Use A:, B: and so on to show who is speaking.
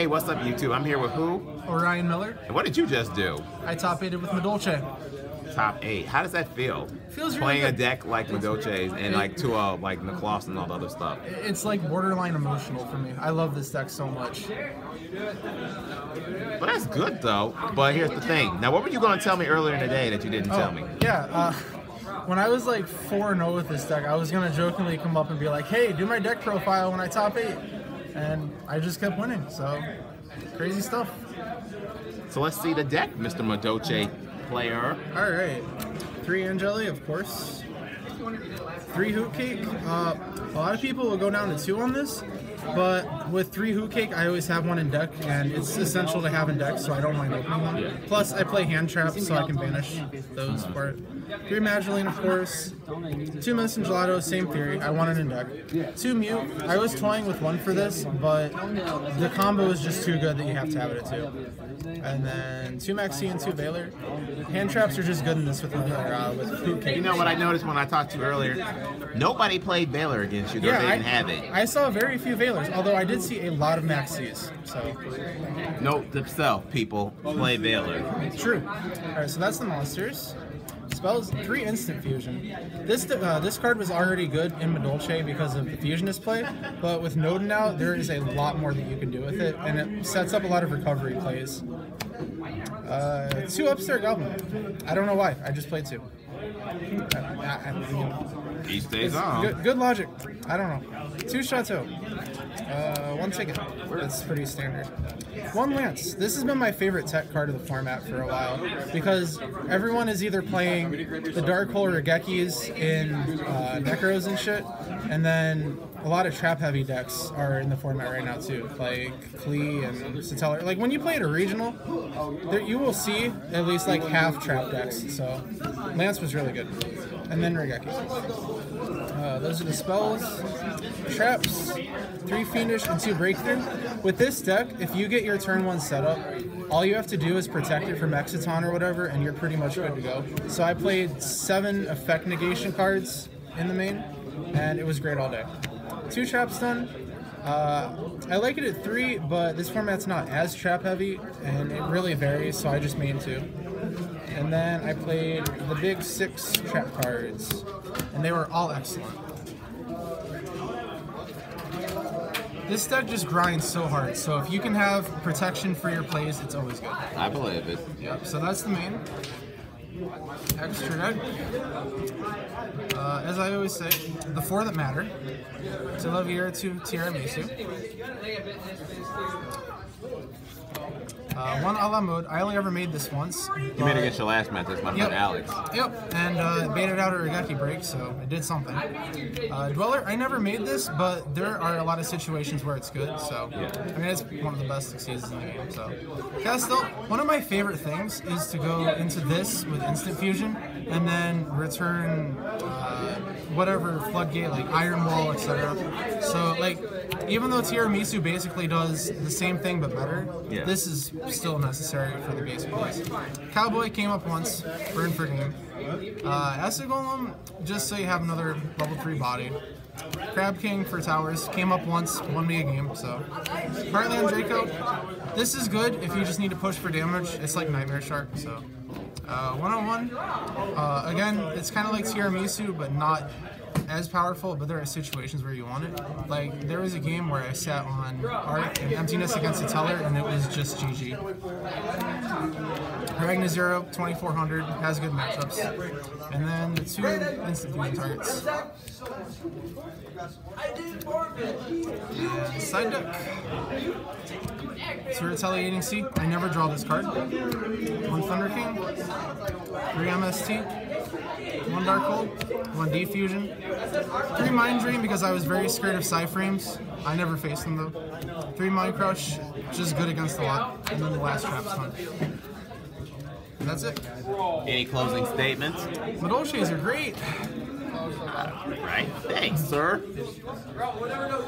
A: Hey, what's up, YouTube? I'm here with who?
B: Orion Miller.
A: And what did you just do?
B: I top 8'd with MADOLCHES.
A: Top 8. How does that feel?
B: Feels really
A: playing
B: good.
A: a deck like MADOLCHES and like to like Niklaus and all the other stuff.
B: It's like borderline emotional for me. I love this deck so much.
A: But that's good though. But here's the thing. Now, what were you going to tell me earlier in the day that you didn't tell me?
B: Yeah, when I was like 4-0 with this deck, I was gonna jokingly come up and be like, "Hey, do my deck profile when I top 8," and I just kept winning. So crazy stuff.
A: So let's see the deck, Mr. MADOLCHES player.
B: All right, 3 Angeli, of course. 3 Hoot Cake. A lot of people will go down to 2 on this, but with 3 Hoot Cake, I always have 1 in deck, and it's essential to have in deck, so I don't mind opening them.
A: Yeah.
B: Plus, I play hand traps, so I can banish those for it. 3 Madeline, of course. 2 Medicine Gelato, same theory. I want it in deck. 2 Mute. I was toying with 1 for this, but the combo is just too good that you have to have it at 2. And then 2 Maxi and 2 Valor. Hand traps are just good in this with Hoot Cake.
A: You know what I noticed when I talked to you earlier? Nobody played Valor against you. They didn't have it.
B: I saw very few Valors, although I did see a lot of Maxis. So
A: Note to self, people, play Valor.
B: true. All right, so that's the monsters. Spells, 3 Instant Fusion. This card was already good in MADOLCHES because of the Fusionist play, but with Nodin out, there is a lot more that you can do with it, and it sets up a lot of recovery plays. 2 Upstart Goblin. I don't know why, I just played 2.
A: He stays on.
B: Good logic. I don't know. 2 Chateau. 1 Ticket. That's pretty standard. 1 Lance. This has been my favorite tech card of the format for a while because everyone is either playing the Dark Hole Regekis in Necros and shit, and then a lot of trap-heavy decks are in the format right now too, like Klee and Satellar. Like when you play at a regional, you will see at least like half trap decks. So Lance was really good, and then Regeki. Those are the spells. Traps, 3 Fiendish and 2 Breakthrough. With this deck, if you get your turn 1 setup, all you have to do is protect it from Exiton or whatever, and you're pretty much good to go. So I played 7 effect negation cards in the main, and it was great all day. 2 traps done. I like it at 3, but this format's not as trap heavy, and it really varies, so I just made 2. And then I played the big 6 trap cards, and they were all excellent. This deck just grinds so hard, so if you can have protection for your plays, it's always good.
A: I believe it.
B: Yep, so that's the main. Extra deck. As I always say, the 4 that matter. Televier to Tiramisu. 1 a la mode. I only ever made this once.
A: You made it against your last match. That's my friend Alex.
B: Yep, and baited out a Regeki break, so it did something. Dweller, I never made this, but there are a lot of situations where it's good, so I mean, it's one of the best succeeds in the game. So, Castle, one of my favorite things is to go into this with Instant Fusion and then return whatever floodgate, like Iron Wall, etc. So, like, even though Tiramisu basically does the same thing but better, this is still necessary for the basic plays. Cowboy came up once, burn for game. Acid Golem, just so you have another level 3 body. Crab King for towers, came up once, won me a game, so. Heartland Draco, this is good if you just need to push for damage. It's like Nightmare Shark, so. 101, again, it's kind of like Tiramisu, but not as powerful, but there are situations where you want it. Like, there was a game where I sat on Art and Emptiness against Satellar, and it was just GG. Ragna Zero, 2400, has good matchups. And then the 2 instant fusion targets. And side deck. 2 Retaliating Sea. I never draw this card. 1 Thunder King. 3 MST. 1 Dark Hole. 1 Defusion. 3 Mind Dream because I was very scared of Psy-Frames. I never faced them though. 3 Mind Crush, just good against a lot. And then the last Trap's done. And that's it.
A: Any closing statements?
B: MADOLCHES are great.
A: Right. Thanks, sir.